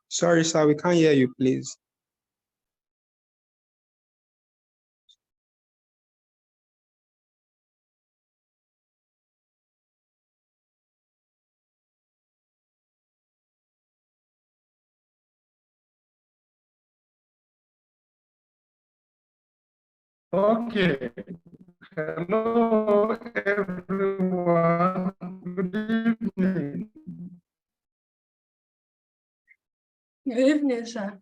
Sorry, sir, we can't hear you, please. Okay. Hello, everyone. Good evening. Good evening, sir.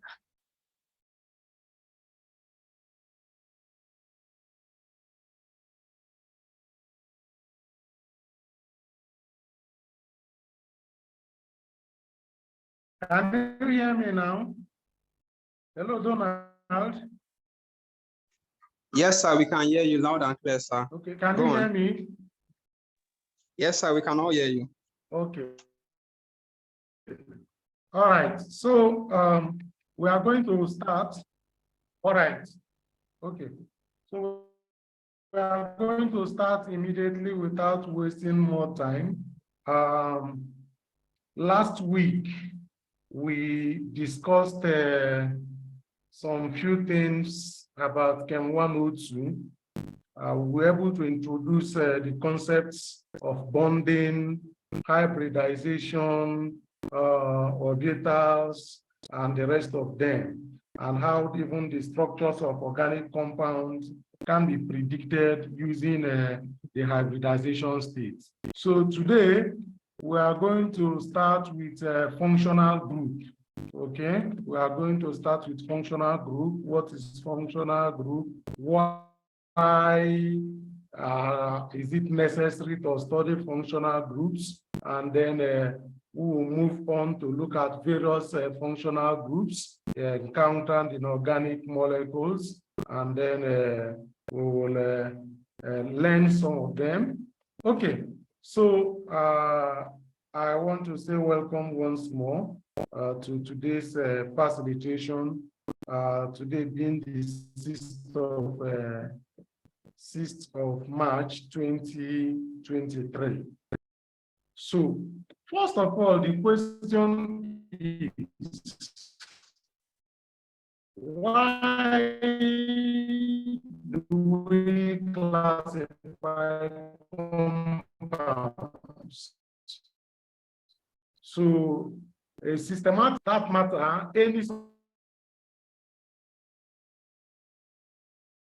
Can you hear me now? Hello, Donald. Yes, sir, we can hear you loud and clear, sir. Okay, can Go you on. hear me? Yes, sir, we can all hear you. Okay. All right. So we are going to start. All right. Okay. So we are going to start immediately without wasting more time. Last week, we discussed some few things about CHM102. We were able to introduce the concepts of bonding, hybridization, orbitals, and the rest of them, and how even the structures of organic compounds can be predicted using the hybridization states. So today, we are going to start with a functional group. Okay, we are going to start with functional group. What is functional group? Why is it necessary to study functional groups? And then we will move on to look at various functional groups encountered in organic molecules, and then we will learn some of them. Okay, so I want to say welcome once more to today's facilitation, today being the 6th of March 2023. So, first of all, the question is, why do we classify compounds? So, a systematic matter, any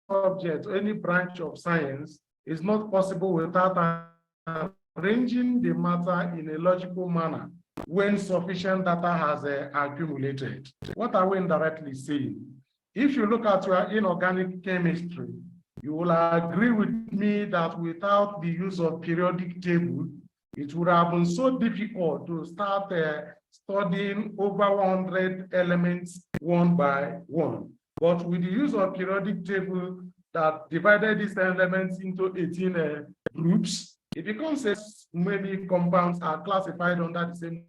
subject, any branch of science is not possible without arranging the matter in a logical manner when sufficient data has accumulated. What are we indirectly saying? If you look at your inorganic chemistry, you will agree with me that without the use of periodic table, it would have been so difficult to start studying over 100 elements one by one. But with the use of periodic table that divided these elements into 18 groups, it becomes as many compounds are classified under the same.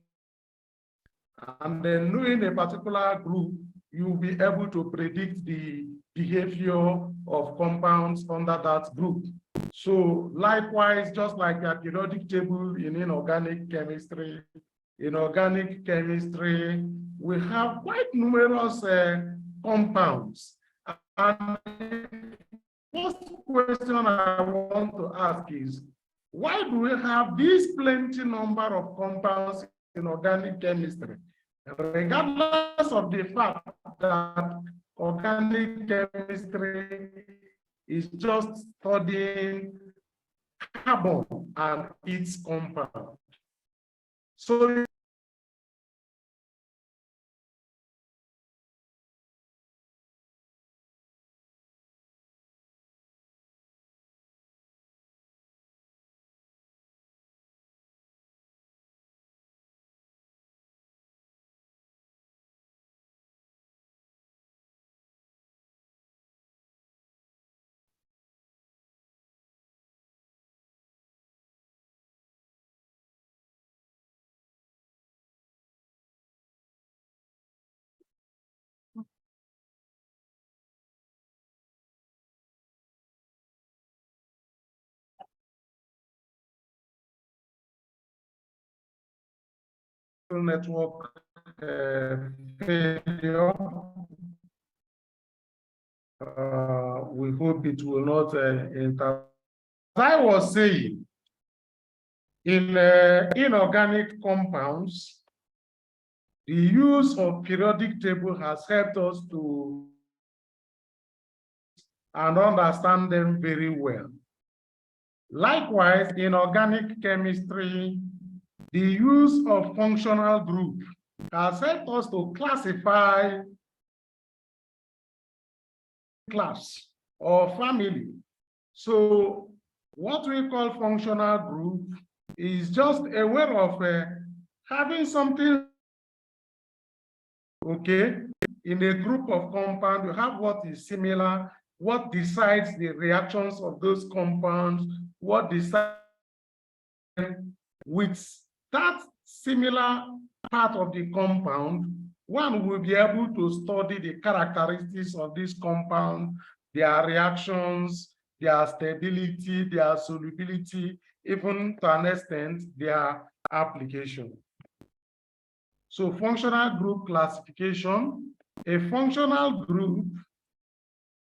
And then knowing a particular group, you'll be able to predict the behavior of compounds under that group. So likewise, just like a periodic table in inorganic chemistry, we have quite numerous compounds. And first question I want to ask is, why do we have this plenty number of compounds in organic chemistry, regardless of the fact that organic chemistry is just studying carbon and its compound? So network failure. We hope it will not enter. As I was saying, in inorganic compounds, the use of periodic table has helped us to and understand them very well. Likewise, in organic chemistry, the use of functional group has helped us to classify class or family. So what we call functional group is just a way of having something, okay, in a group of compounds. You have what is similar, what decides the reactions of those compounds, what decides with that similar part of the compound, one will be able to study the characteristics of this compound, their reactions, their stability, their solubility, even to an extent, their application. So functional group classification, a functional group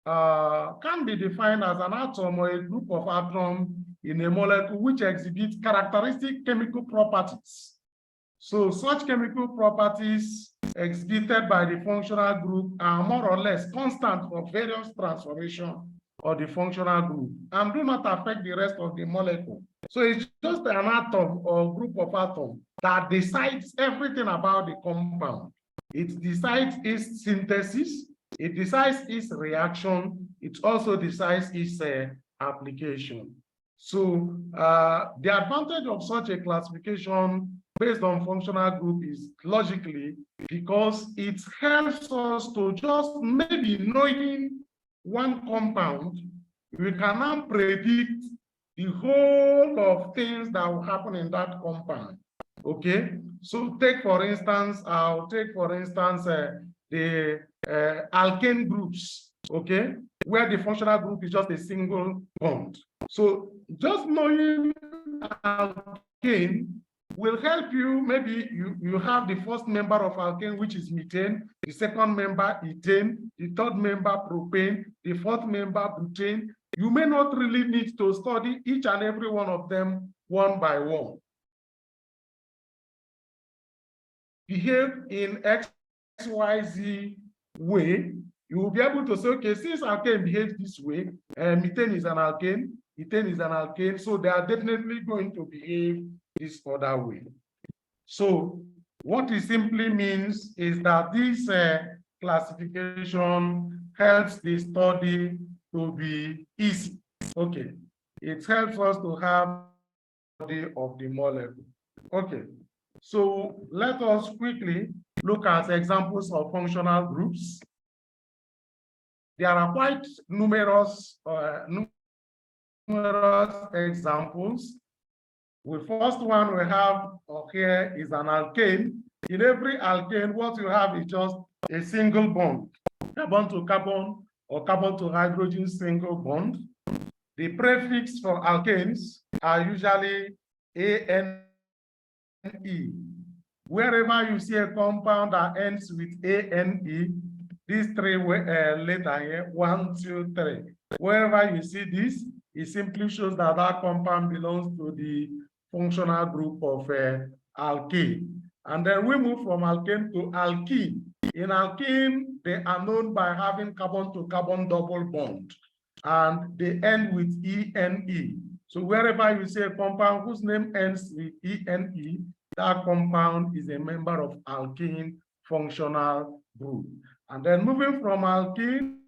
can be defined as an atom or a group of atoms in a molecule which exhibits characteristic chemical properties. So such chemical properties exhibited by the functional group are more or less constant for various transformations of the functional group and do not affect the rest of the molecule. So it's just an atom or group of atoms that decides everything about the compound. It decides its synthesis, it decides its reaction, it also decides its application. So the advantage of such a classification based on functional group is logically because it helps us to just maybe knowing one compound, we can now predict the whole of things that will happen in that compound. Okay, so take for instance, I'll take for instance the alkane groups, okay, where the functional group is just a single bond. So just knowing alkane will help you. Maybe you have the first member of alkane, which is methane, the second member ethane, the third member propane, the fourth member butane. You may not really need to study each and every one of them one by one. Behave in XYZ way, you will be able to say, okay, since alkane behaves this way, methane is an alkane, ethane is an alkane, so they are definitely going to behave this other way. So what it simply means is that this classification helps the study to be easy. Okay, it helps us to have the of the molecule. Okay, so let us quickly look at examples of functional groups. There are quite numerous examples. The first one we have here is an alkane. In every alkane, what you have is just a single bond, carbon to carbon or carbon to hydrogen single bond. The prefix for alkanes are usually ANE. Wherever you see a compound that ends with ANE, these three letters here, 1, 2, 3. Wherever you see this, it simply shows that that compound belongs to the functional group of alkene. And then we move from alkane to alkene. In alkene, they are known by having carbon to carbon double bond, and they end with ENE. So wherever you see a compound whose name ends with ENE, that compound is a member of alkene functional group. And then moving from alkene,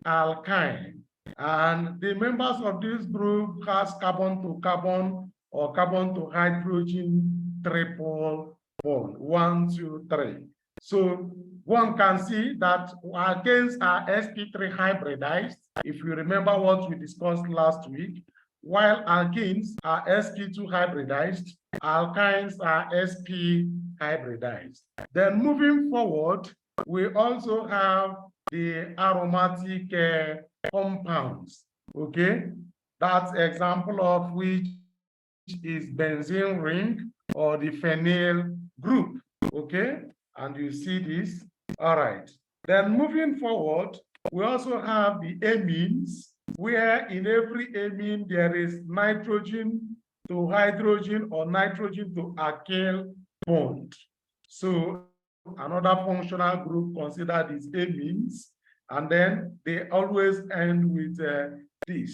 alkyne. And the members of this group has carbon to carbon or carbon to hydrogen triple bond, 1, 2, 3. So one can see that alkanes are sp3 hybridized, if you remember what we discussed last week, while alkenes are sp2 hybridized, alkynes are sp hybridized. Then moving forward, we also have the aromatic compounds, okay? That's example of which is benzene ring or the phenyl group. Okay, and you see this. All right. Then moving forward, we also have the amines, where in every amine there is nitrogen to hydrogen or nitrogen to alkyl bond. So another functional group considered is amines, and then they always end with this.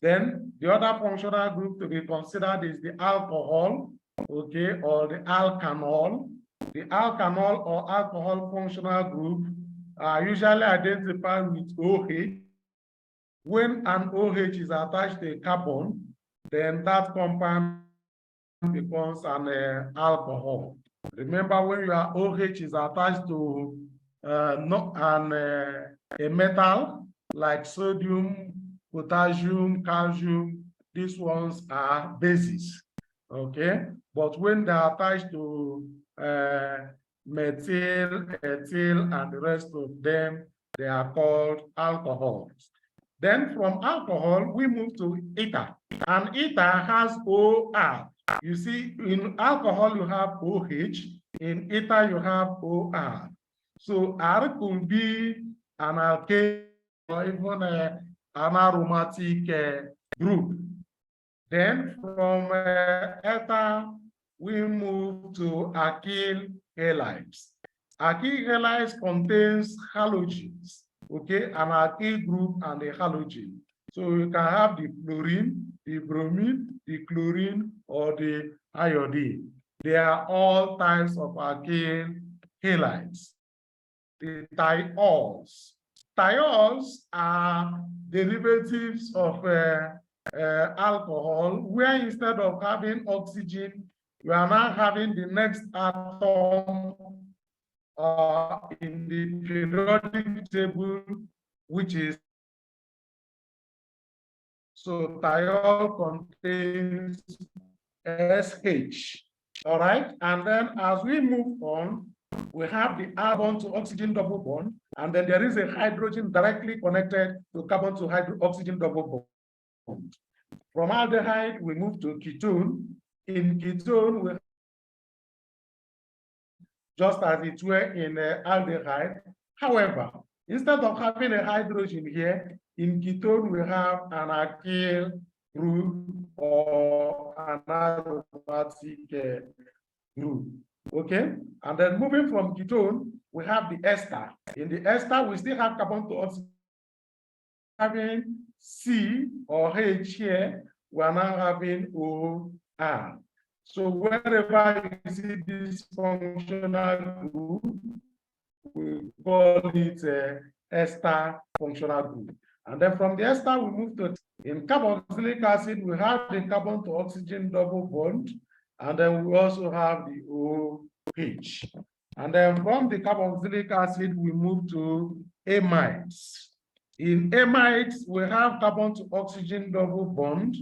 Then the other functional group to be considered is the alcohol, okay, or the alkanol. The alkanol or alcohol functional group are usually identified with OH. When an OH is attached to a carbon, then that compound becomes an alcohol. Remember, when your OH is attached to a metal like sodium, potassium, calcium, these ones are bases, okay? But when they're attached to methyl, ethyl, and the rest of them, they are called alcohols. Then from alcohol, we move to ether, and ether has OR. You see, in alcohol, you have OH, in ether, you have OR. So R could be an alkane or even an aromatic group. Then from ether, we move to alkyl halides. Alkyl halides contains halogens, okay, an alkyl group and a halogen. So you can have the fluorine, the bromine, the chlorine, or the iodine. They are all types of alkyl halides. The thiols. Thiols are derivatives of alcohol, where instead of having oxygen, you are now having the next atom in the periodic table, which is, so thiol contains SH. All right, and then as we move on, we have the carbon to oxygen double bond, and then there is a hydrogen directly connected to carbon to oxygen double bond. From aldehyde, we move to ketone. In ketone, we just as it were in aldehyde. However, instead of having a hydrogen here, in ketone, we have an alkyl group or an aromatic group. Okay, and then moving from ketone, we have the ester. In the ester, we still have carbon to oxygen. Having C or H here, we are now having OR. So wherever you see this functional group, we call it ester functional group. And then from the ester, we move to, in carboxylic acid, we have the carbon to oxygen double bond, and then we also have the OH. And then from the carboxylic acid, we move to amides. In amides, we have carbon to oxygen double bond.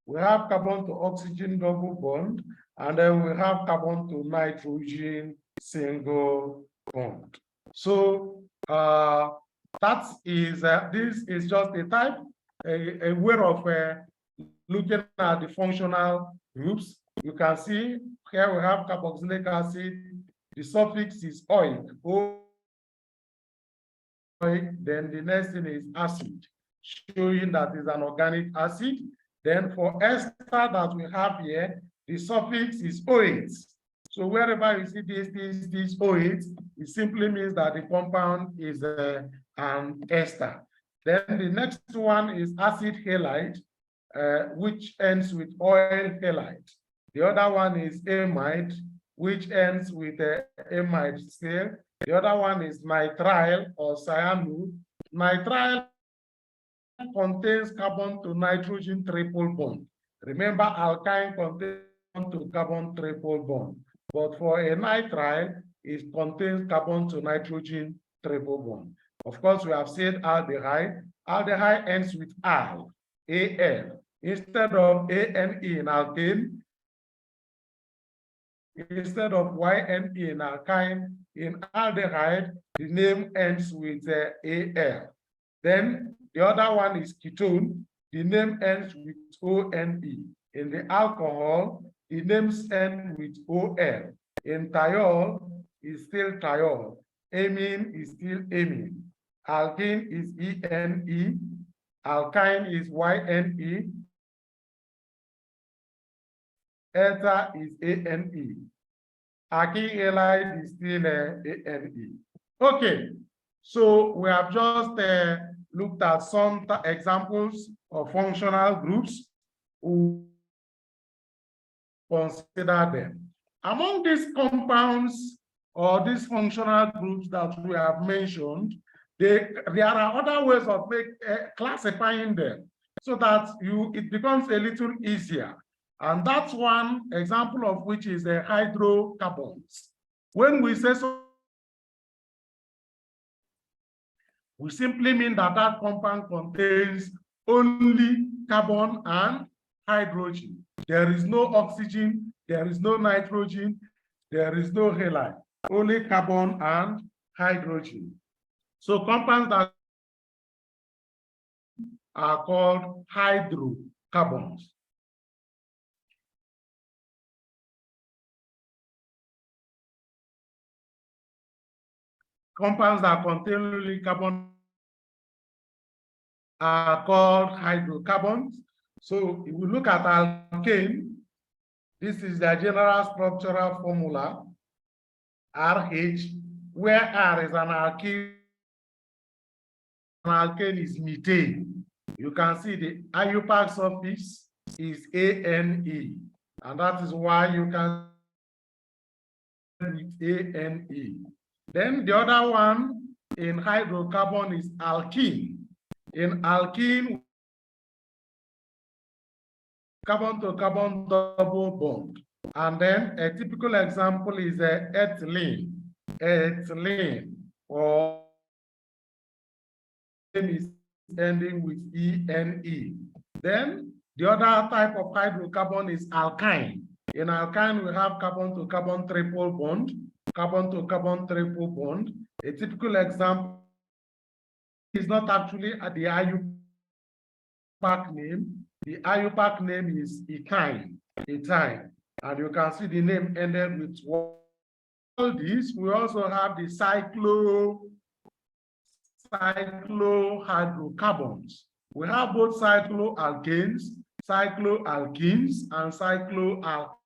We have carbon to oxygen double bond, and then we have carbon to nitrogen single bond. So this is just a type, a way of looking at the functional groups. You can see here we have carboxylic acid. The suffix is oic. Then the next thing is acid, showing that it's an organic acid. Then for ester that we have here, the suffix is OH. So wherever you see this OH, it simply means that the compound is an ester. Then the next one is acid halide, which ends with oil halide. The other one is amide, which ends with amide still. The other one is nitrile or cyanide. Nitrile contains carbon to nitrogen triple bond. Remember, alkyne contains carbon to carbon triple bond. But for a nitrile, it contains carbon to nitrogen triple bond. Of course, we have said aldehyde. Aldehyde ends with al, Al. Instead of ane in alkane, instead of yne in alkyne, in aldehyde, the name ends with al. Then the other one is ketone. The name ends with one. In the alcohol, it names end with OL. In thiol, is still thiol. Amine is still amine. Alkene is ENE. Alkyne is YNE. Ether is ANE. Alkyl halide is still ANE. Okay, so we have just looked at some examples of functional groups. We'll consider them. Among these compounds or these functional groups that we have mentioned, there are other ways of classifying them so that it becomes a little easier. And that's one example of which is the hydrocarbons. When we say so, we simply mean that that compound contains only carbon and hydrogen. There is no oxygen, there is no nitrogen, there is no halide, only carbon and hydrogen. So compounds that are called hydrocarbons. Compounds that contain only carbon are called hydrocarbons. So if we look at alkane, this is the general structural formula, RH, where R is an alkene. An alkane is methane. You can see the IUPAC suffix is ANE, and that is why you can with ANE. Then the other one in hydrocarbon is alkene. In alkene, carbon to carbon double bond. And then a typical example is ethylene. Ethylene, or is ending with ENE. Then the other type of hydrocarbon is alkyne. In alkyne, we have carbon to carbon triple bond, carbon to carbon triple bond. A typical example is not actually at the IUPAC name. The IUPAC name is ethyne, ethyne. And you can see the name ended with all these. We also have the cyclohydrocarbons. We have both cycloalkanes, cycloalkenes, and cycloalkanes.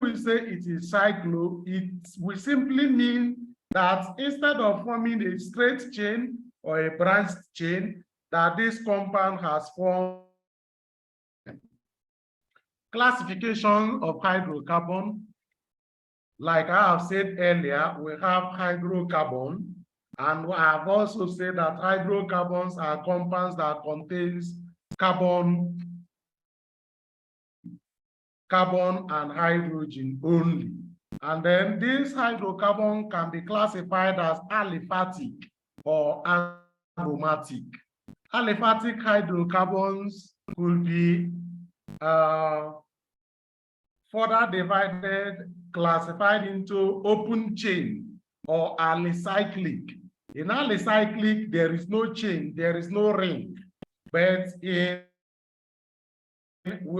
We say it is cyclo, we simply mean that instead of forming a straight chain or a branched chain, that this compound has formed. Classification of hydrocarbon, like I have said earlier, we have hydrocarbon, and I have also said that hydrocarbons are compounds that contains carbon and hydrogen only. And then this hydrocarbon can be classified as aliphatic or aromatic. Aliphatic hydrocarbons could be further classified into open chain or alicyclic. In alicyclic, there is no chain, there is no ring, but we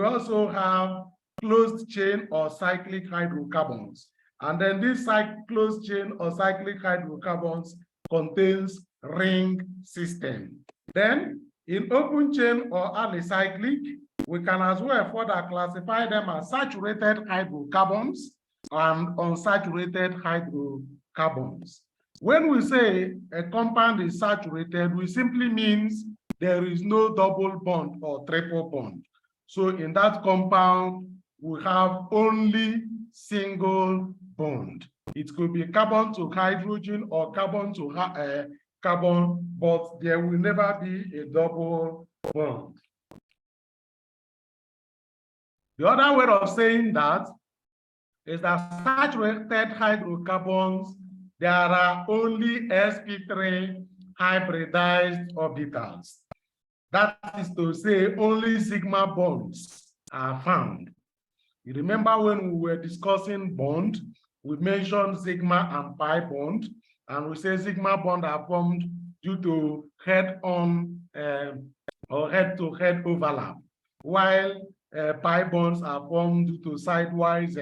also have closed chain or cyclic hydrocarbons. And then this closed chain or cyclic hydrocarbons contains ring system. Then in open chain or alicyclic, we can as well further classify them as saturated hydrocarbons and unsaturated hydrocarbons. When we say a compound is saturated, we simply means there is no double bond or triple bond. So in that compound, we have only single bond. It could be carbon to hydrogen or carbon to carbon, but there will never be a double bond. The other way of saying that is that saturated hydrocarbons, there are only sp3 hybridized orbitals. That is to say, only sigma bonds are found. You remember when we were discussing bond, we mentioned sigma and pi bond, and we say sigma bond are formed due to head-on or head-to-head overlap, while pi bonds are formed due to sidewise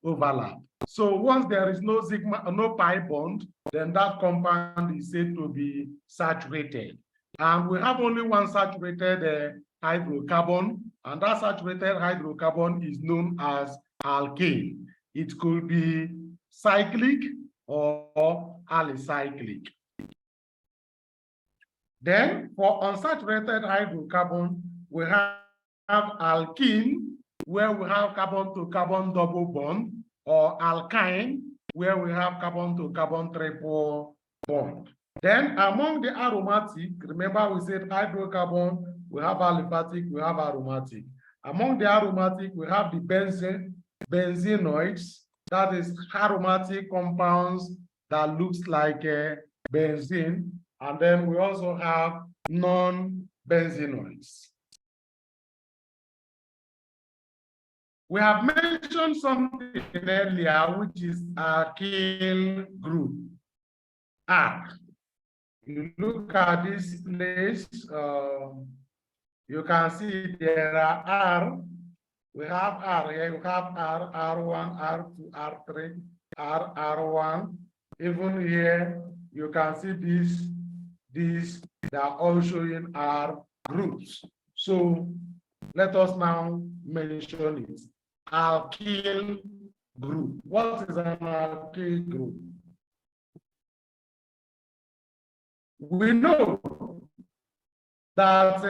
overlap. So once there is no pi bond, then that compound is said to be saturated. And we have only one saturated hydrocarbon, and that saturated hydrocarbon is known as alkane. It could be cyclic or alicyclic. Then for unsaturated hydrocarbon, we have alkene, where we have carbon-to-carbon double bond, or alkyne, where we have carbon-to-carbon triple bond. Then among the aromatic, remember we said hydrocarbon, we have aliphatic, we have aromatic. Among the aromatic, we have the benzenoids, that is aromatic compounds that looks like benzene. And then we also have non-benzenoids. We have mentioned something earlier, which is alkyl group. You look at this place, you can see there are R. We have R here, we have R, R1, R2, R3, R1. Even here, you can see these, they are all showing R groups. So let us now mention it. Alkyl group. What is an alkyl group? We know that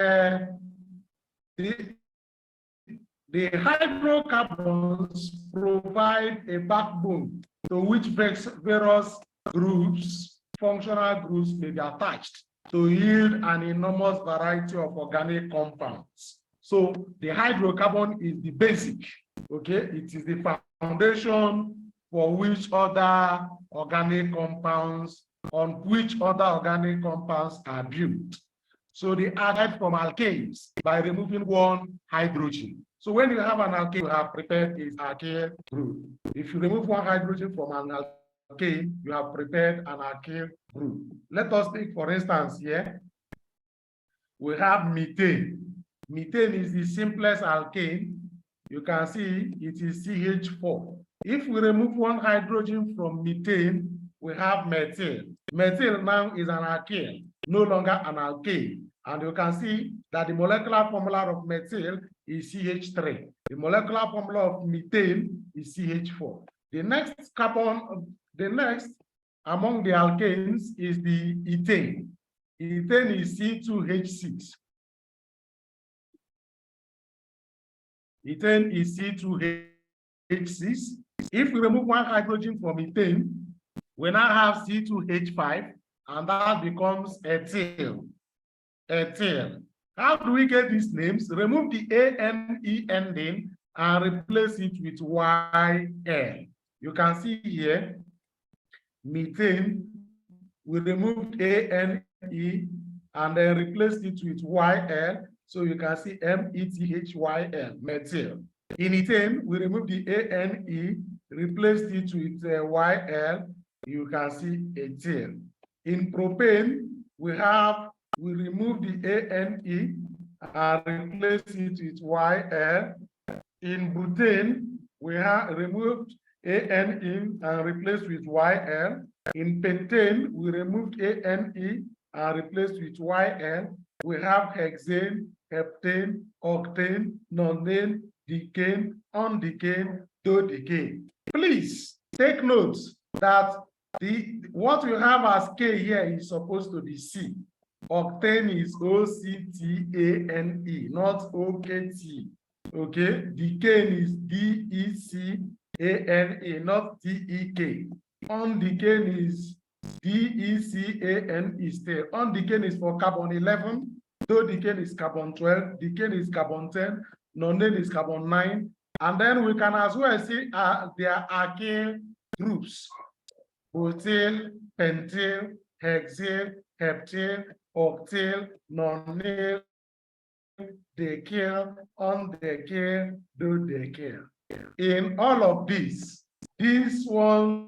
the hydrocarbons provide a backbone to which various groups, functional groups, may be attached to yield an enormous variety of organic compounds. So the hydrocarbon is the basic, okay? It is the foundation for which other organic compounds, on which other organic compounds are built. So they are derived from alkanes by removing one hydrogen. So when you have an alkane, you have prepared is alkyl group. If you remove one hydrogen from an alkane, you have prepared an alkyl group. Let us take, for instance, here, we have methane. Methane is the simplest alkane. You can see it is CH4. If we remove one hydrogen from methane, we have methyl. Methyl now is an alkyl, no longer an alkane. And you can see that the molecular formula of methyl is CH3. The molecular formula of methane is CH4. The next among the alkanes is the ethane. Ethane is C2H6. Ethane is C2H6. If we remove one hydrogen from ethane, we now have C2H5, and that becomes ethyl. Ethyl. How do we get these names? Remove the ANE ending and replace it with YL. You can see here, methane, we removed ANE and then replaced it with YL. So you can see METHYL, methyl. In ethane, we removed the ANE, replaced it with YL. You can see ethyl. In propane, we remove the ANE and replace it with YL. In butane, we have removed ANE and replaced with YL. In pentane, we removed ANE and replaced with YL. We have hexane, heptane, octane, nonane, decane, undecane, dodecane. Please take notes that what you have as K here is supposed to be C. Octane is OCTANE, not OKT. Okay, decane is DECANE, not DEK. Undecane is DECANE still. Undecane is for carbon 11, dodecane is carbon 12, decane is carbon 10, nonane is carbon 9. And then we can as well see their alkyl groups: butyl, pentyl, hexyl, heptyl, octyl, nonyl, decyl, undecyl, dodecyl. In all of these ones are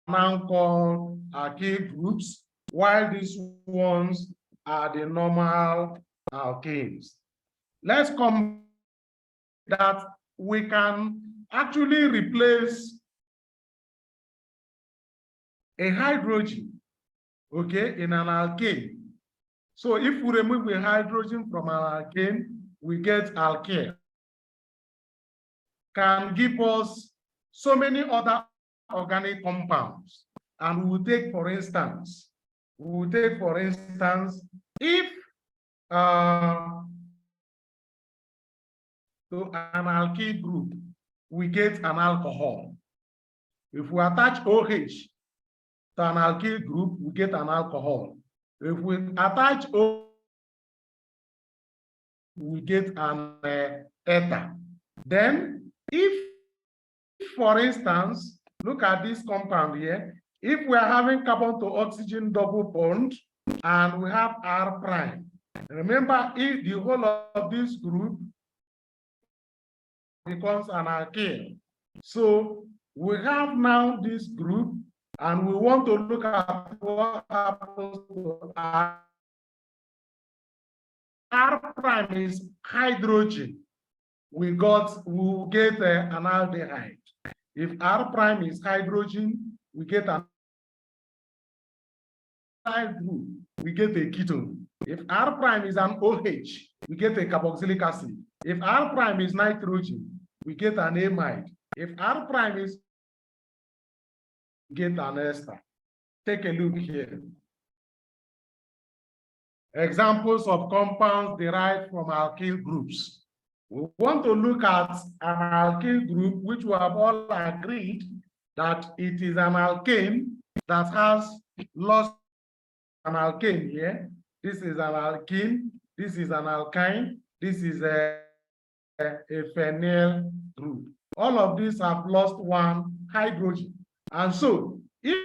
now called alkyl groups, while these ones are the normal alkanes. Let's come that we can actually replace a hydrogen, okay, in an alkane. So if we remove a hydrogen from an alkane, we get alkyl. Can give us so many other organic compounds. And we will take, for instance, if to an alkyl group, we get an alcohol. If we attach OH to an alkyl group, we get an alcohol. If we attach O, we get an ether. Then, if, for instance, look at this compound here. If we are having carbon to oxygen double bond and we have R prime, remember, if the whole of this group becomes an alkyl. So we have now this group, and we want to look at what happens to R. R prime is hydrogen. We will get an aldehyde. If R prime is hydrogen, we get an aldehyde group, we get a ketone. If R prime is an OH, we get a carboxylic acid. If R prime is nitrogen, we get an amide. If R prime is, get an ester. Take a look here. Examples of compounds derived from alkyl groups. We want to look at an alkyl group which we have all agreed that it is an alkane that has lost an alkane here. This is an alkene, this is an alkyne, this is a phenyl group. All of these have lost one hydrogen. And so, if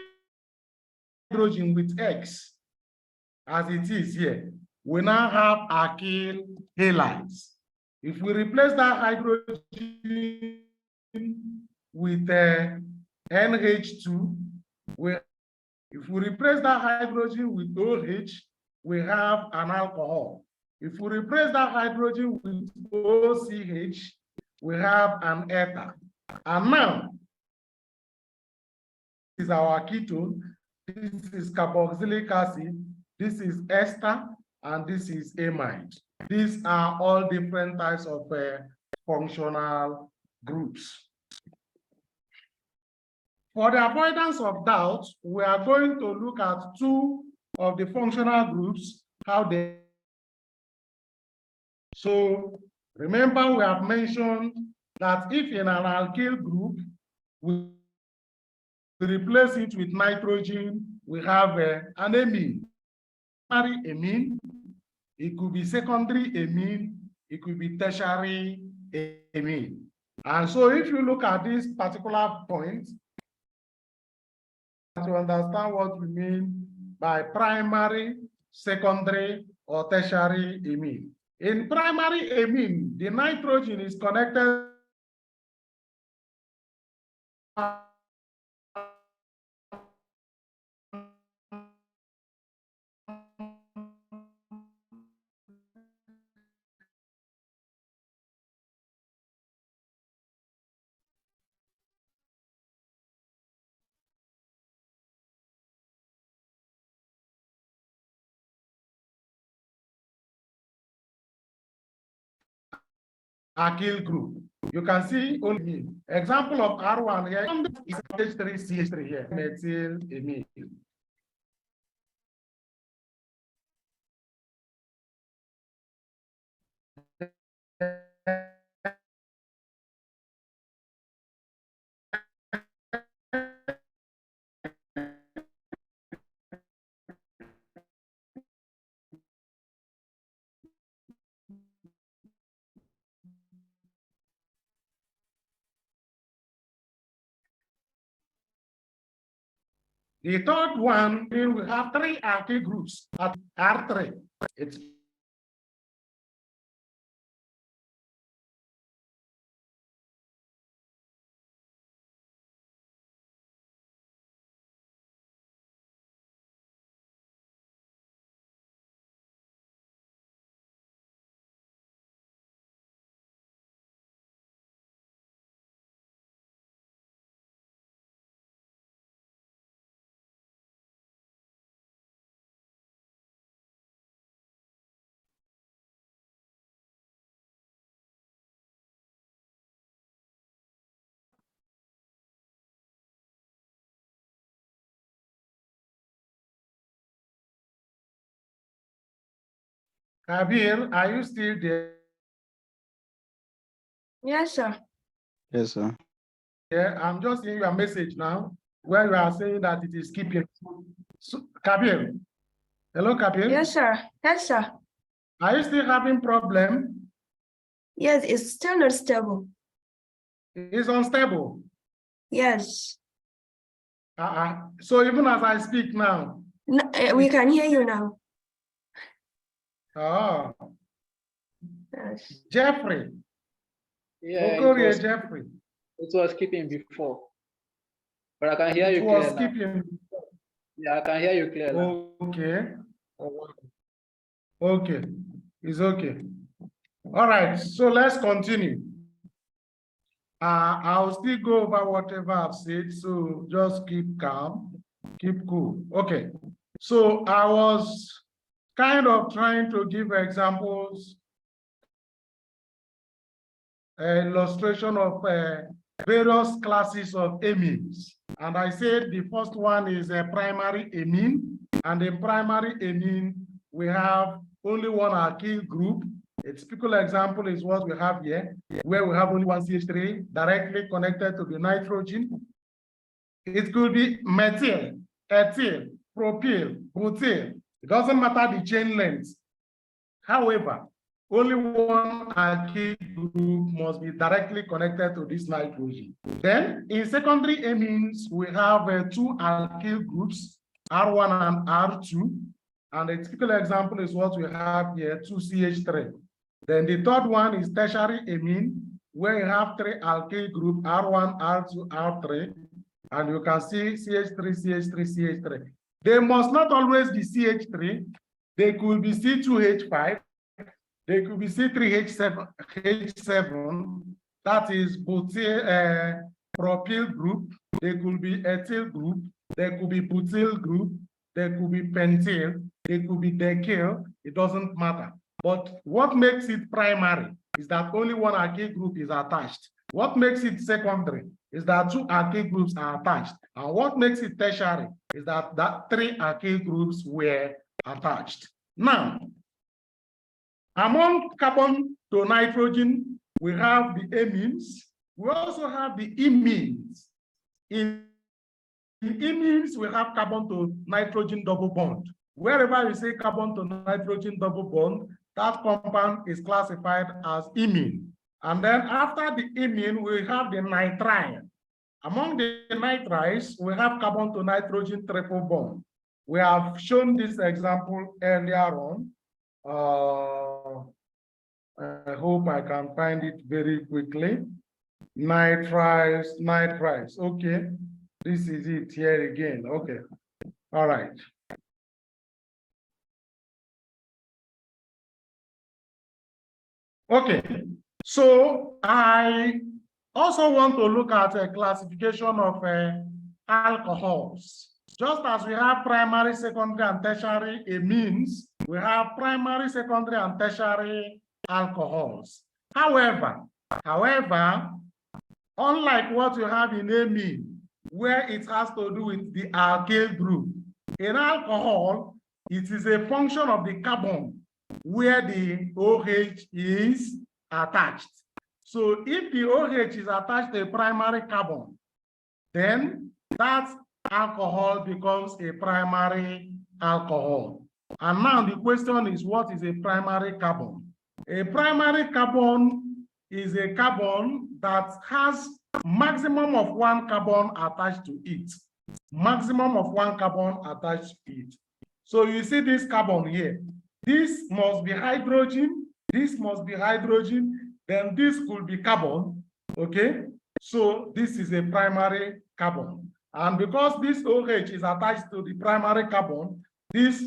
hydrogen with X, as it is here, we now have alkyl halides. If we replace that hydrogen with NH2, if we replace that hydrogen with OH, we have an alcohol. If we replace that hydrogen with OCH, we have an ether. And now, this is our ketone, this is carboxylic acid, this is ester, and this is amide. These are all different types of functional groups. For the avoidance of doubt, we are going to look at two of the functional groups, how they. So remember, we have mentioned that if in an alkyl group, we replace it with nitrogen, we have an amine. Primary amine, it could be secondary amine, it could be tertiary amine. And so if you look at this particular point, to understand what we mean by primary, secondary, or tertiary amine. In primary amine, the nitrogen is connected alkyl group. You can see only example of R1 here is H3CH3 here, methyl amine. The third one, we have three alkyl groups at R3. It's Kabir, are you still there? Yes, sir. Yes, sir. Yeah, I'm just seeing your message now where you are saying that it is keeping. So, Kabir. Hello, Kabir. Yes, sir. Yes, sir. Are you still having problem? Yes, it's still not stable. It's unstable. Yes. So even as I speak now. No, we can hear you now. Oh, Yes. Jeffrey. Yeah, Okorie Jeffrey. it was keeping before. But I can hear It you was clear now. keeping. Yeah, I can hear you clear now. Okay. Okay. It's okay. All right. So let's continue. I'll still go over whatever I've said. So just keep calm, keep cool. Okay. So I was kind of trying to give examples, illustration of various classes of amines. And I said the first one is a primary amine. And in primary amine, we have only one alkyl group. A typical example is what we have here, where we have only one CH3 directly connected to the nitrogen. It could be methyl, ethyl, propyl, butyl. It doesn't matter the chain length. However, only one alkyl group must be directly connected to this nitrogen. Then in secondary amines, we have two alkyl groups, R1 and R2. And a typical example is what we have here, 2CH3. Then the third one is tertiary amine, where you have three alkyl group, R1, R2, R3. And you can see CH3, CH3, CH3. They must not always be CH3. They could be C2H5. They could be C3H7, H7, that is butyl, propyl group. They could be ethyl group. There could be butyl group. There could be pentyl. There could be decyl. It doesn't matter. But what makes it primary is that only one alkyl group is attached. What makes it secondary is that two alkyl groups are attached. And what makes it tertiary is that three alkyl groups were attached. Now, among carbon to nitrogen, we have the amines. We also have the imines. In imines, we have carbon to nitrogen double bond. Wherever you say carbon to nitrogen double bond, that compound is classified as imine. And then after the imine, we have the nitrile. Among the nitriles, we have carbon to nitrogen triple bond. We have shown this example earlier on. I hope I can find it very quickly. Nitriles. Okay, this is it here again. Okay, all right. Okay, so I also want to look at a classification of alcohols. Just as we have primary, secondary, and tertiary amines, we have primary, secondary, and tertiary alcohols. However, unlike what you have in amine, where it has to do with the alkyl group, in alcohol, it is a function of the carbon where the OH is attached. So if the OH is attached to a primary carbon, then that alcohol becomes a primary alcohol. And now the question is, what is a primary carbon? A primary carbon is a carbon that has maximum of one carbon attached to it. Maximum of one carbon attached to it. So you see this carbon here. This must be hydrogen. This must be hydrogen. Then this could be carbon. Okay. So this is a primary carbon. And because this OH is attached to the primary carbon, this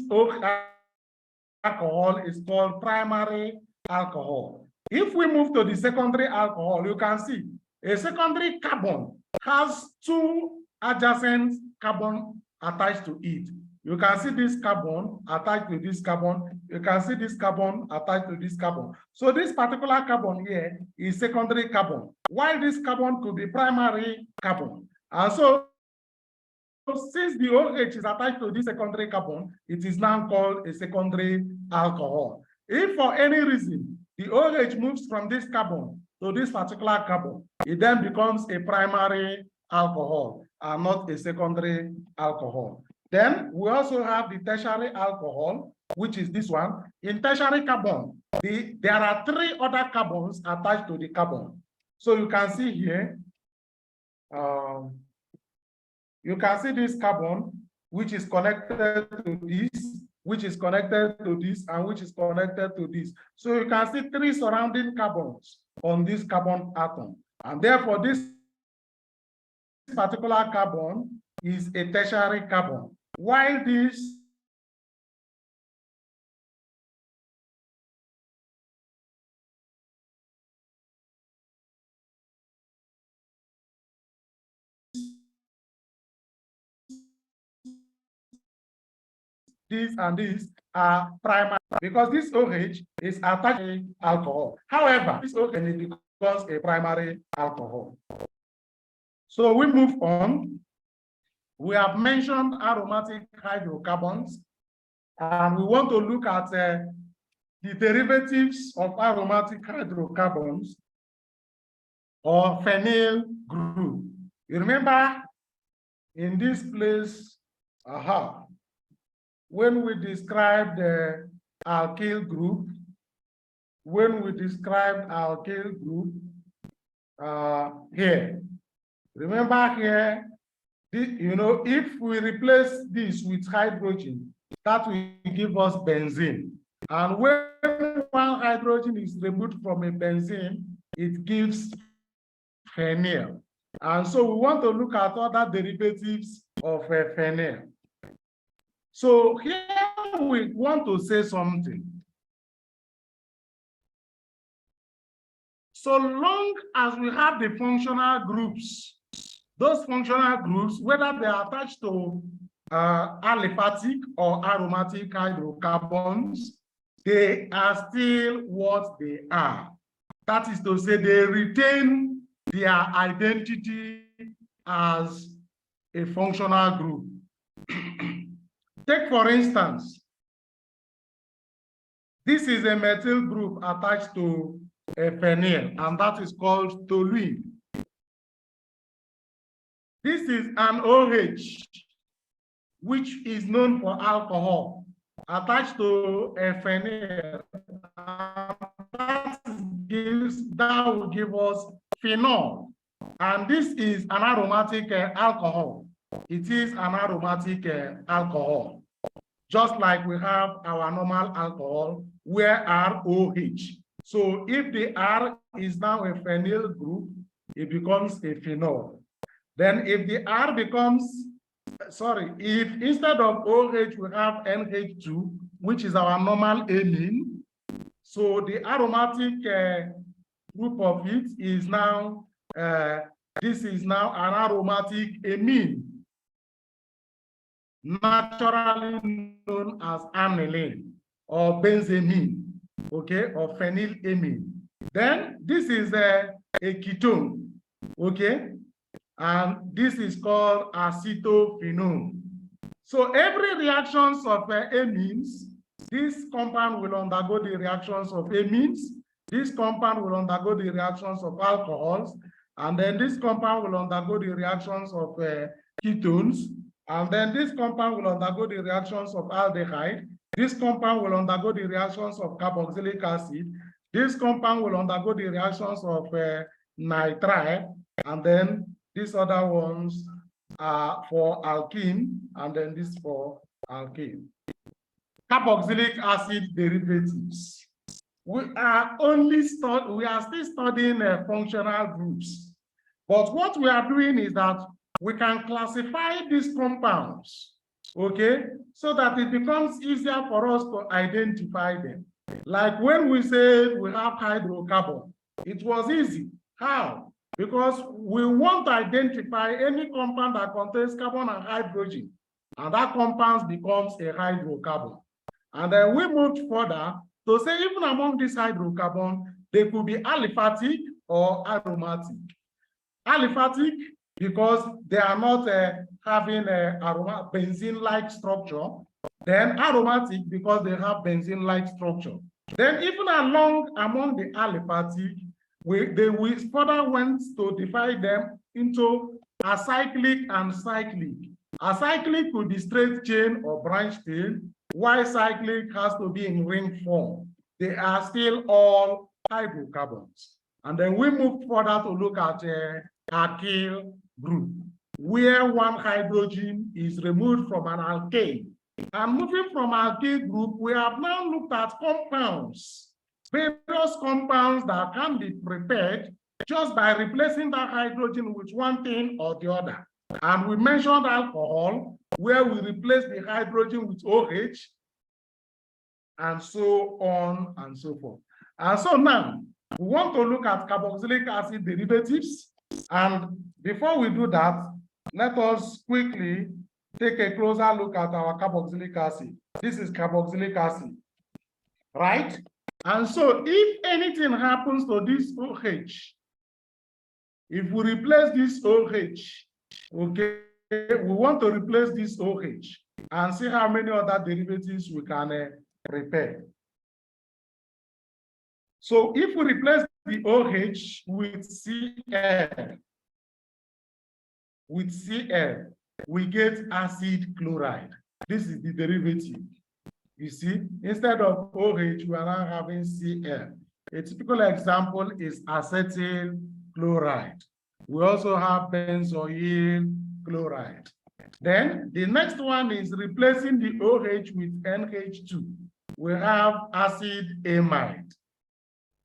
alcohol is called primary alcohol. If we move to the secondary alcohol, you can see a secondary carbon has two adjacent carbon attached to it. You can see this carbon attached to this carbon. You can see this carbon attached to this carbon. So this particular carbon here is secondary carbon, while this carbon could be primary carbon. And so since the OH is attached to this secondary carbon, it is now called a secondary alcohol. If for any reason the OH moves from this carbon to this particular carbon, it then becomes a primary alcohol and not a secondary alcohol. Then we also have the tertiary alcohol, which is this one. In tertiary carbon, there are 3 other carbons attached to the carbon. So you can see here, you can see this carbon, which is connected to this, which is connected to this, and which is connected to this. So you can see 3 surrounding carbons on this carbon atom. And therefore, this particular carbon is a tertiary carbon, while this and this are primary, because this OH is attached to alcohol. However, this OH becomes a primary alcohol. So we move on. We have mentioned aromatic hydrocarbons, and we want to look at the derivatives of aromatic hydrocarbons or phenyl group. You remember in this place, when we described the alkyl group, here, remember here, if we replace this with hydrogen, that will give us benzene. And when one hydrogen is removed from a benzene, it gives phenyl. And so we want to look at other derivatives of phenyl. So here we want to say something. So long as we have the functional groups, those functional groups, whether they are attached to aliphatic or aromatic hydrocarbons, they are still what they are. That is to say, they retain their identity as a functional group. Take, for instance, this is a methyl group attached to a phenyl, and that is called toluene. This is an OH, which is known for alcohol, attached to a phenyl. That will give us phenol. And this is an aromatic alcohol. It is an aromatic alcohol. Just like we have our normal alcohol, where ROH. So if the R is now a phenyl group, it becomes a phenol. Then if the R becomes, if instead of OH we have NH2, which is our normal amine, so the aromatic group of it is now, this is now an aromatic amine, naturally known as aniline or benzamine, okay, or phenylamine. Then this is a ketone, okay, and this is called acetophenone. So every reactions of amines, this compound will undergo the reactions of amines, this compound will undergo the reactions of alcohols, and then this compound will undergo the reactions of ketones, and then this compound will undergo the reactions of aldehyde, this compound will undergo the reactions of carboxylic acid, this compound will undergo the reactions of nitrite, and then these other ones are for alkene, and then this for alkene. Carboxylic acid derivatives. We are still studying functional groups. But what we are doing is that we can classify these compounds, okay, so that it becomes easier for us to identify them. Like when we said we have hydrocarbon, it was easy. How? Because we want to identify any compound that contains carbon and hydrogen, and that compound becomes a hydrocarbon. And then we moved further to say even among these hydrocarbons, they could be aliphatic or aromatic. Aliphatic because they are not having a benzene-like structure. Then aromatic because they have benzene-like structure. Then even among the aliphatic, we further went to divide them into acyclic and cyclic. Acyclic could be straight chain or branch chain, while cyclic has to be in ring form. They are still all hydrocarbons. And then we move further to look at alkyl group, where one hydrogen is removed from an alkane. And moving from alkyl group, we have now looked at compounds, various compounds that can be prepared just by replacing that hydrogen with one thing or the other. And we mentioned alcohol, where we replace the hydrogen with OH, and so on and so forth. And so now, we want to look at carboxylic acid derivatives. And before we do that, let us quickly take a closer look at our carboxylic acid. This is carboxylic acid, right? And so if anything happens to this OH, if we replace this OH, okay, we want to replace this OH and see how many other derivatives we can prepare. So if we replace the OH with Cl, we get acid chloride. This is the derivative. You see, instead of OH, we are now having Cl. A typical example is acetyl chloride. We also have benzoyl chloride. Then the next one is replacing the OH with NH2. We have acid amide.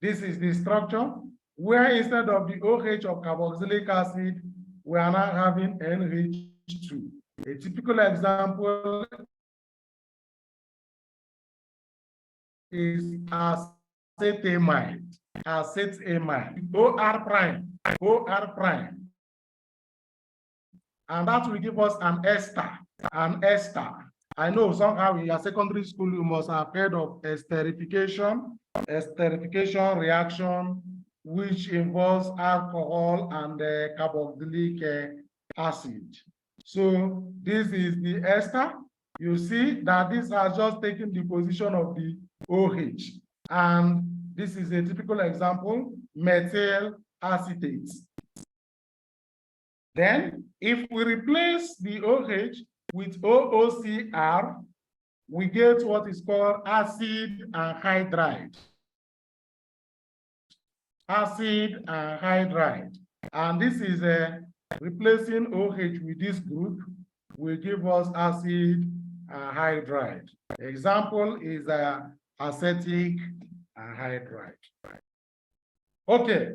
This is the structure where instead of the OH of carboxylic acid, we are now having NH2. A typical example is acetamide, OR prime. And that will give us an ester, I know somehow in your secondary school, you must have heard of esterification reaction, which involves alcohol and carboxylic acid. So this is the ester. You see that this has just taken the position of the OH. And this is a typical example, methyl acetate. Then, if we replace the OH with OOCr, we get what is called acid anhydride. Acid anhydride. And this is replacing OH with this group will give us acid anhydride. Example is acetic anhydride. Okay.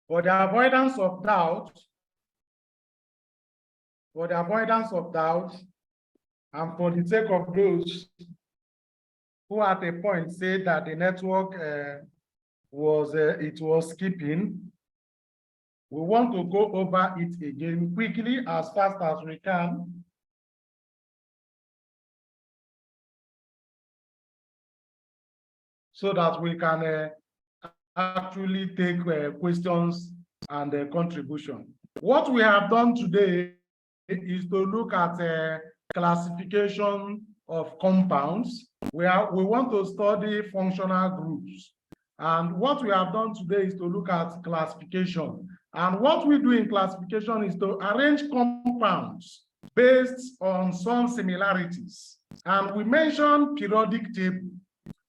For the avoidance of doubt, and for the sake of those who at a point said that the network was skipping, we want to go over it again quickly as fast as we can. So that we can actually take questions and contribution. What we have done today is to look at classification of compounds. We want to study functional groups. And what we have done today is to look at classification. And what we do in classification is to arrange compounds based on some similarities. And we mentioned periodic table.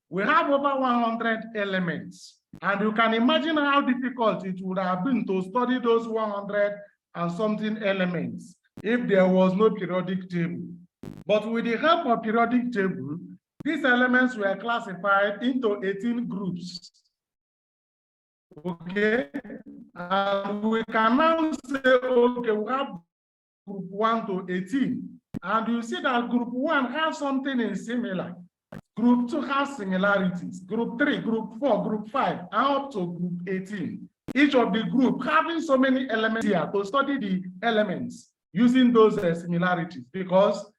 We have over 100 elements. And you can imagine how difficult it would have been to study those 100 and something elements if there was no periodic table. But with the help of periodic table, these elements were classified into 18 groups. Okay, and we can now say, okay, we have group 1 to 18. And you see that group 1 has something in similar. Group 2 has similarities. Group 3, group 4, group 5, and up to group 18. Each of the group having so many elements here to study the elements. using those similarities, because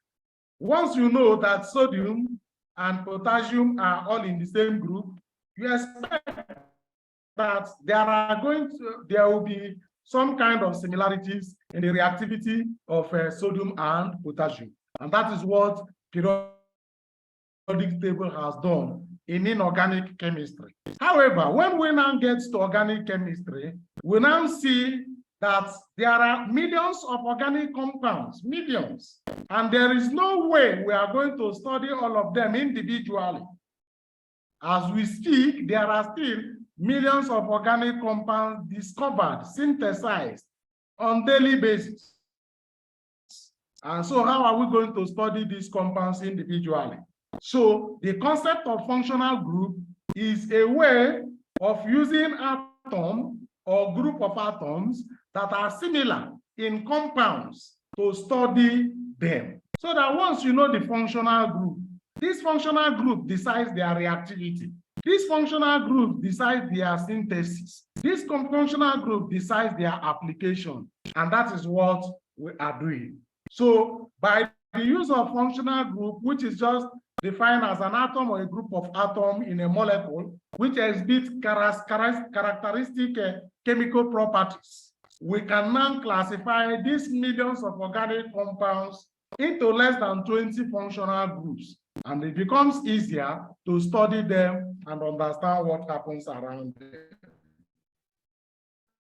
once you know that sodium and potassium are all in the same group, you expect that there will be some kind of similarities in the reactivity of sodium and potassium. And that is what periodic table has done in inorganic chemistry. However, when we now get to organic chemistry, we now see that there are millions of organic compounds, millions, and there is no way we are going to study all of them individually. As we speak, there are still millions of organic compounds discovered, synthesized on daily basis. And so how are we going to study these compounds individually? So the concept of functional group is a way of using atom or group of atoms that are similar in compounds to study them. So that once you know the functional group, this functional group decides their reactivity. This functional group decides their synthesis. This functional group decides their application. And that is what we are doing. So by the use of functional group, which is just defined as an atom or a group of atoms in a molecule, which exhibits characteristic chemical properties, we can now classify these millions of organic compounds into less than 20 functional groups. And it becomes easier to study them and understand what happens around them.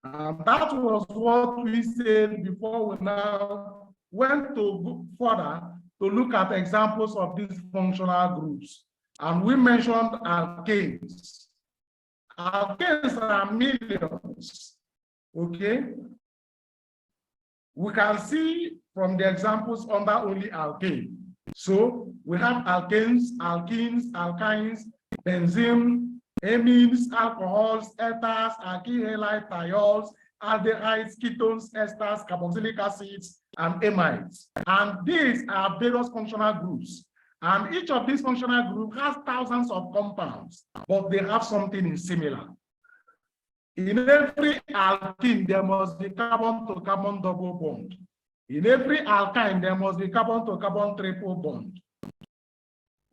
And that was what we said before we now went to go further to look at examples of these functional groups. And we mentioned alkanes. Alkanes are millions, okay? We can see from the examples under only alkane. So we have alkanes, alkenes, alkynes, benzene, amines, alcohols, ethers, alkyl halide, thiols, aldehydes, ketones, esters, carboxylic acids, and amides. And these are various functional groups. And each of these functional groups has thousands of compounds, but they have something in similar. In every alkene, there must be carbon-to-carbon double bond. In every alkyne, there must be carbon-to-carbon triple bond.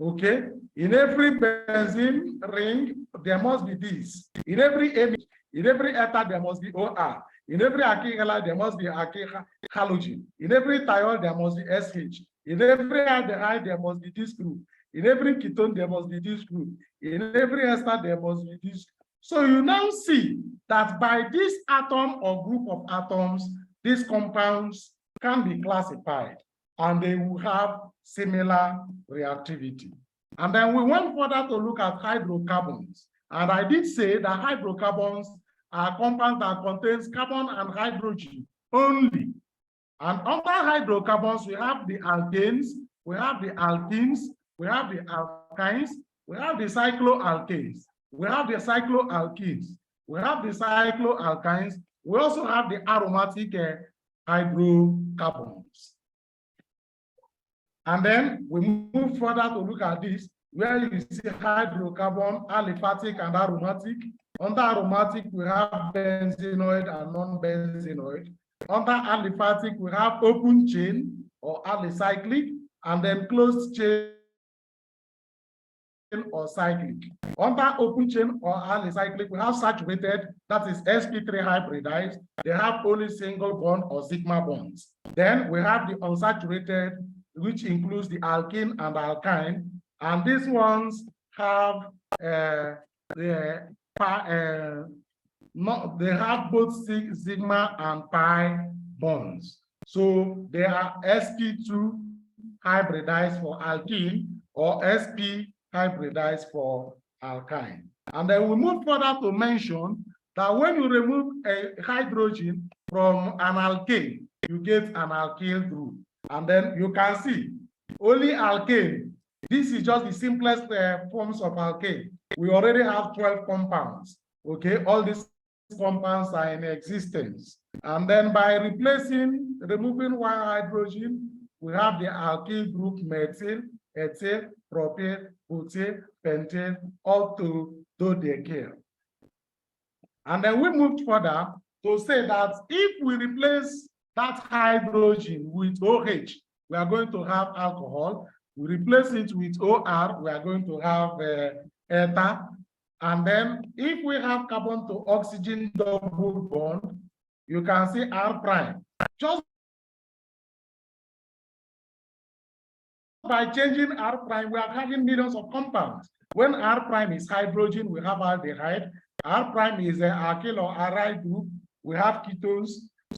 Okay? In every benzene ring, there must be this. In every amine, in every ether, there must be OR. In every alkyl halide, there must be alkyl halogen. In every thiol, there must be SH. In every aldehyde, there must be this group. In every ketone, there must be this group. In every ester, there must be this. So you now see that by this atom or group of atoms, these compounds can be classified and they will have similar reactivity. And then we went further to look at hydrocarbons. And I did say that hydrocarbons are compounds that contains carbon and hydrogen only. And under hydrocarbons, we have the alkanes, we have the alkenes, we have the alkynes, we have the cycloalkanes, we have the cycloalkenes, we have the cycloalkynes, we also have the aromatic hydrocarbons. And then we move further to look at this, where you see hydrocarbon, aliphatic and aromatic. Under aromatic, we have benzenoid and non-benzenoid. Under aliphatic, we have open chain or alicyclic, and then closed chain or cyclic. Under open chain or alicyclic, we have saturated, that is sp3 hybridized. They have only single bond or sigma bonds. Then we have the unsaturated, which includes the alkene and alkyne, and these ones have they have both sigma and pi bonds. So they are sp2 hybridized for alkene or sp hybridized for alkyne. And then we move further to mention that when you remove a hydrogen from an alkane, you get an alkyl group. And then you can see only alkane. This is just the simplest forms of alkane. We already have 12 compounds. Okay, all these compounds are in existence. And then by removing one hydrogen, we have the alkyl group methyl, ethyl, propyl, butyl, pentyl, all to dodecyl. And then we moved further to say that if we replace that hydrogen with OH, we are going to have alcohol. We replace it with OR, we are going to have ether. And then if we have carbon to oxygen double bond, you can see R prime. Just by changing R prime, we are having millions of compounds. When R prime is hydrogen, we have aldehyde. R prime is an alkyl or aryl group, we have ketones.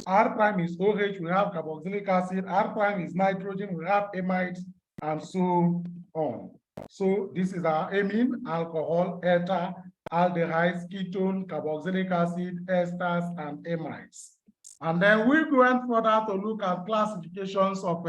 R prime is OH, we have carboxylic acid. R prime is nitrogen, we have amides, and so on. So this is our amine, alcohol, ether, aldehydes, ketone, carboxylic acid, esters, and amides. And then we went further to look at classifications of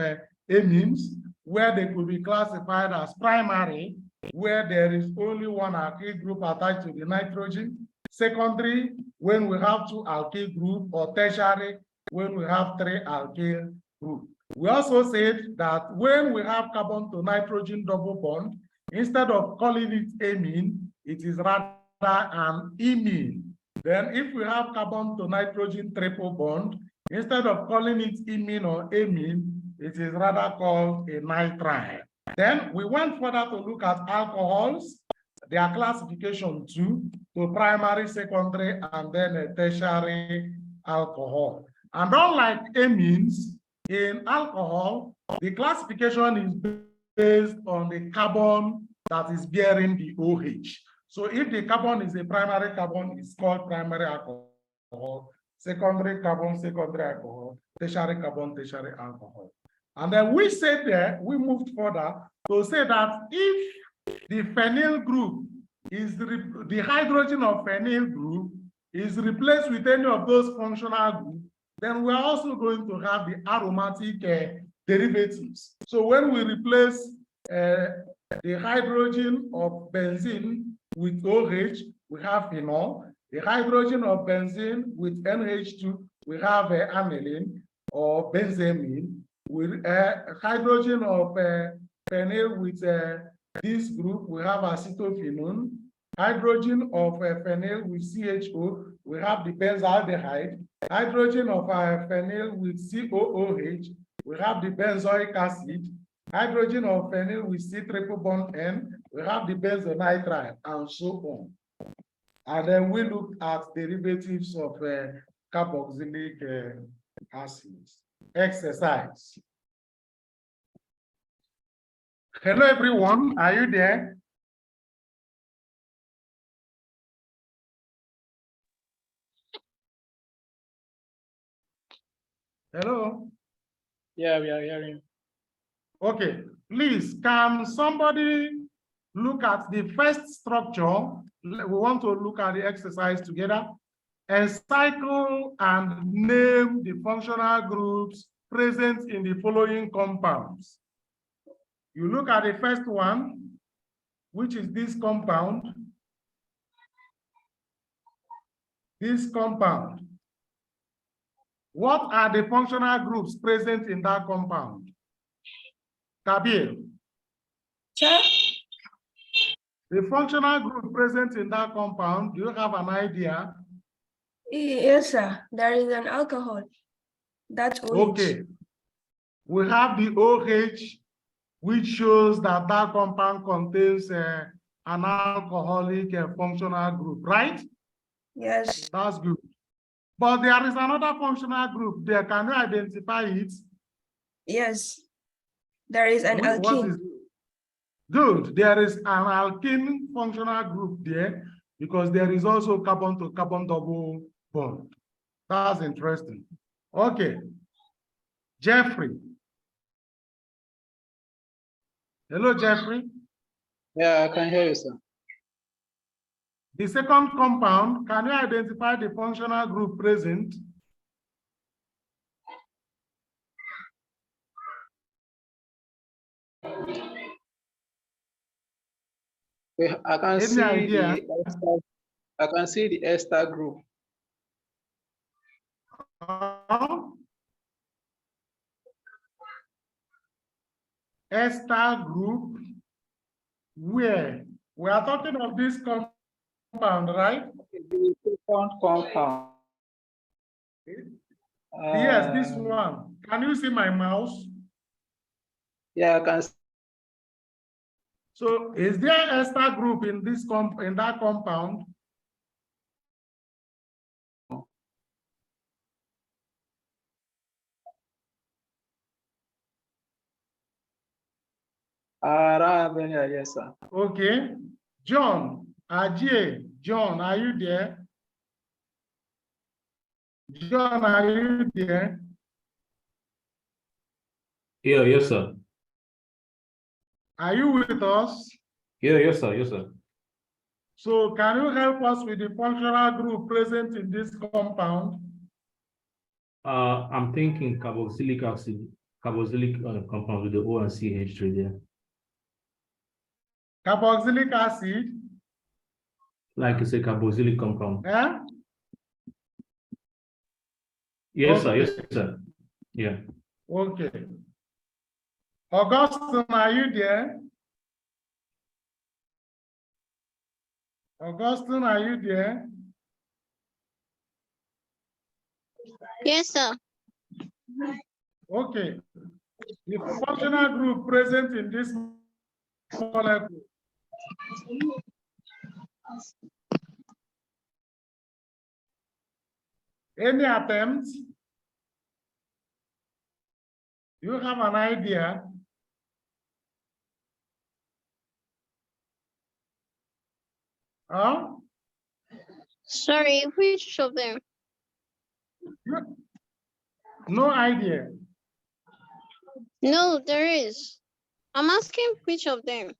amines, where they could be classified as primary, where there is only one alkyl group attached to the nitrogen. Secondary, when we have two alkyl groups, or tertiary, when we have three alkyl groups. We also said that when we have carbon to nitrogen double bond, instead of calling it amine, it is rather an imine. Then if we have carbon to nitrogen triple bond, instead of calling it imine or amine, it is rather called a nitride. Then we went further to look at alcohols, their classification too, to primary, secondary, and then a tertiary alcohol. And unlike amines, in alcohol, the classification is based on the carbon that is bearing the OH. So if the carbon is a primary carbon, it's called primary alcohol. Secondary carbon, secondary alcohol. Tertiary carbon, tertiary alcohol. And then we said there, we moved further to say that if the phenyl group is the hydrogen of phenyl group is replaced with any of those functional groups, then we're also going to have the aromatic derivatives. So when we replace the hydrogen of benzene with OH, we have phenol. The hydrogen of benzene with NH2, we have aniline or benzamine. With hydrogen of phenyl with this group, we have acetophenone. Hydrogen of phenyl with CHO, we have the benzaldehyde. Hydrogen of phenyl with COOH, we have the benzoic acid. Hydrogen of phenyl with C triple bond N, we have the benzonitrile, and so on. And then we look at derivatives of carboxylic acids. Exercise. Hello, everyone. Are you there? Hello? Yeah, we are hearing. Okay, please, can somebody look at the first structure? We want to look at the exercise together. Encircle and name the functional groups present in the following compounds. You look at the first one, which is this compound. This compound. What are the functional groups present in that compound? Kabir. Sir? The functional group present in that compound, do you have an idea? Yes, sir. There is an alcohol. That's OH. Okay. We have the OH, which shows that that compound contains an alcoholic functional group, right? Yes. That's good. But there is another functional group there. Can you identify it? Yes. There is an What alkene. is it? Good. There is an alkene functional group there because there is also carbon to carbon double bond. That's interesting. Okay. Jeffrey. Hello, Jeffrey. Yeah, I can hear you, sir. The second compound, can you identify the functional group present? I can Any see idea? I can see the ester group. Ester group, where? We are talking of this compound, right? The second compound. Yes, this one. Can you see my mouse? Yeah, I can. So is there ester group in this in that compound? I don't have any idea, sir. Okay. John, Ajay, John, are you there? John, are you there? Yeah, yes, sir. Are you with us? Yeah, yes, sir. Yes, sir. So can you help us with the functional group present in this compound? I'm thinking carboxylic acid, carboxylic compound with the O and CH3 there. Carboxylic acid. Like you say, carboxylic compound. Eh? Yes, sir. Okay. Yes, sir. Yeah. Okay. Augustine, are you there? Augustine, are you there? Yes, sir. Okay. The functional group present in this molecule. Any attempts? You have an idea? Huh? Sorry, which of them? No idea. No, there is. I'm asking which of them.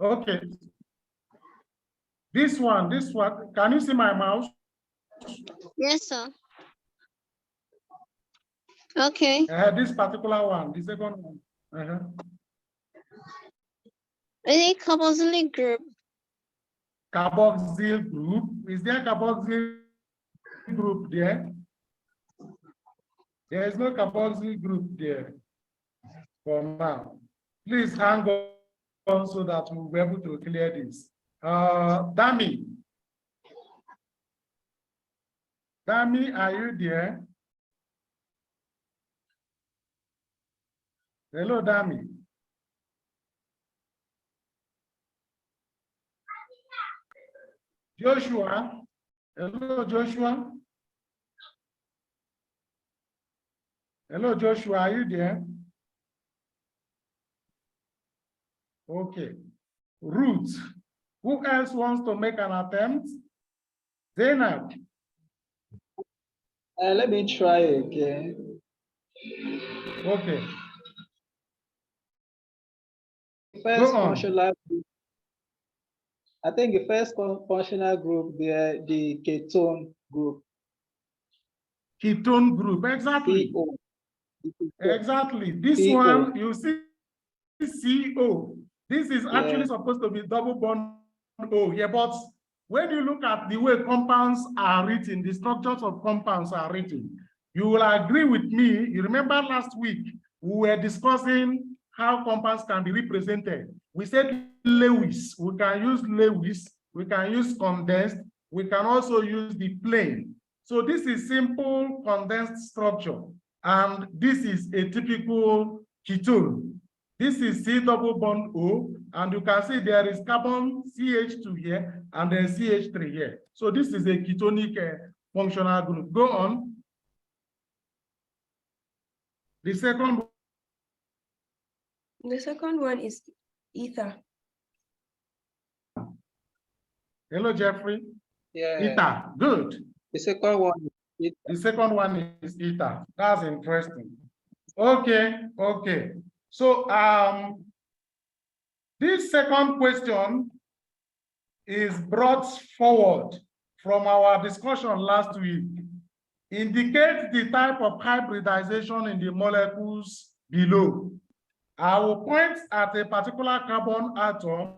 Okay. This one. Can you see my mouse? Yes, sir. Okay. This particular one, the second one. Any carboxylic group? Carboxyl group. Is there carboxyl group there? There is no carboxyl group there for now. Please hang on so that we'll be able to clear this. Dami. Dami, are you there? Hello, Dami. Joshua. Hello, Joshua. Hello, Joshua, are you there? Okay. Ruth. Who else wants to make an attempt? Zainab. Let me try again. Okay. First Go on. functional group. I think the first functional group, the ketone group. Ketone group, exactly. CO. Exactly. This CO. one, you see CO. This is actually Yeah. supposed to be double bond O here, but when you look at the way compounds are written, the structures of compounds are written, you will agree with me. You remember last week, we were discussing how compounds can be represented. We said Lewis, we can use Lewis, we can use condensed, we can also use the plane. So this is simple condensed structure, and this is a typical ketone. This is C double bond O, and you can see there is carbon CH2 here, and then CH3 here. So this is a ketonic functional group. Go on. The second one is ether. Hello, Jeffrey. Yeah. Ether. Good. The second one. The second one is ether. That's interesting. Okay. Okay. So this second question is brought forward from our discussion last week. Indicate the type of hybridization in the molecules below. I will point at a particular carbon atom,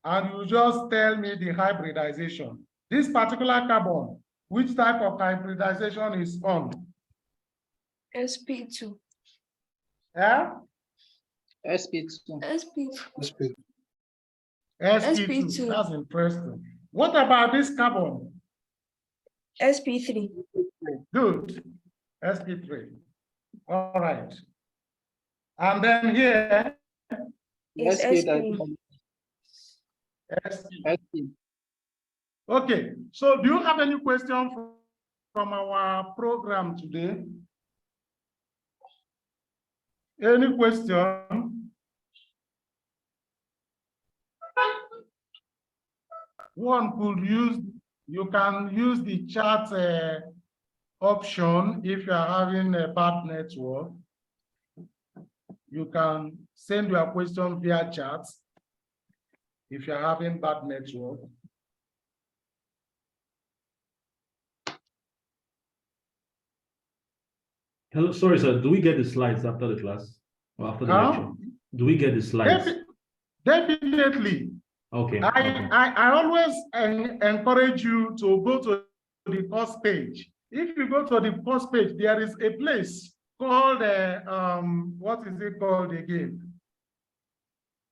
and you just tell me the hybridization. This particular carbon, which type of hybridization is on? sp2. Yeah? sp2. sp2. sp2. That's interesting. What about this carbon? SP3. Good. SP3. All right. And then here, Is SP, SP. SP. SP. Okay, so do you have any question from our program today? Any question? One could use, you can use the chat option if you are having a bad network. You can send your question via chat if you're having bad network. Hello, sorry, sir. Do we get the slides after the class or after the lecture? Do we get the slides? Definitely. Okay. I always encourage you to go to the course page. If you go to the course page, there is a place called, what is it called again?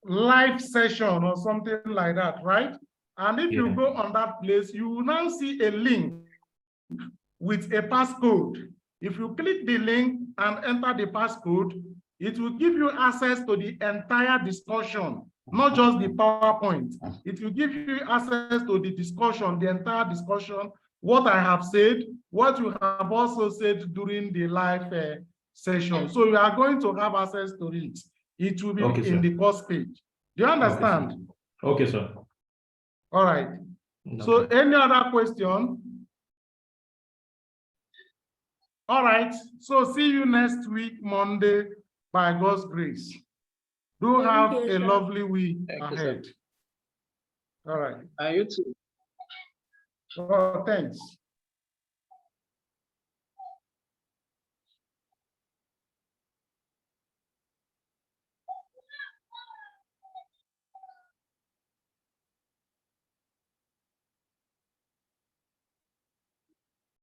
Live session or something like that, right? And if you go on that place, you will now see a link with a passcode. If you click the link and enter the passcode, it will give you access to the entire discussion, not just the PowerPoint. It will give you access to the discussion, the entire discussion, what I have said, what you have also said during the live session. So you are going to have access to it. It will be in the course page. Do you understand? Okay, sir. All right. Okay. So any other question? All right. So see you next week, Monday, by God's grace. Do have Thank you, a sir. lovely week Thank you, ahead. sir. All right. And you too. Oh, thanks.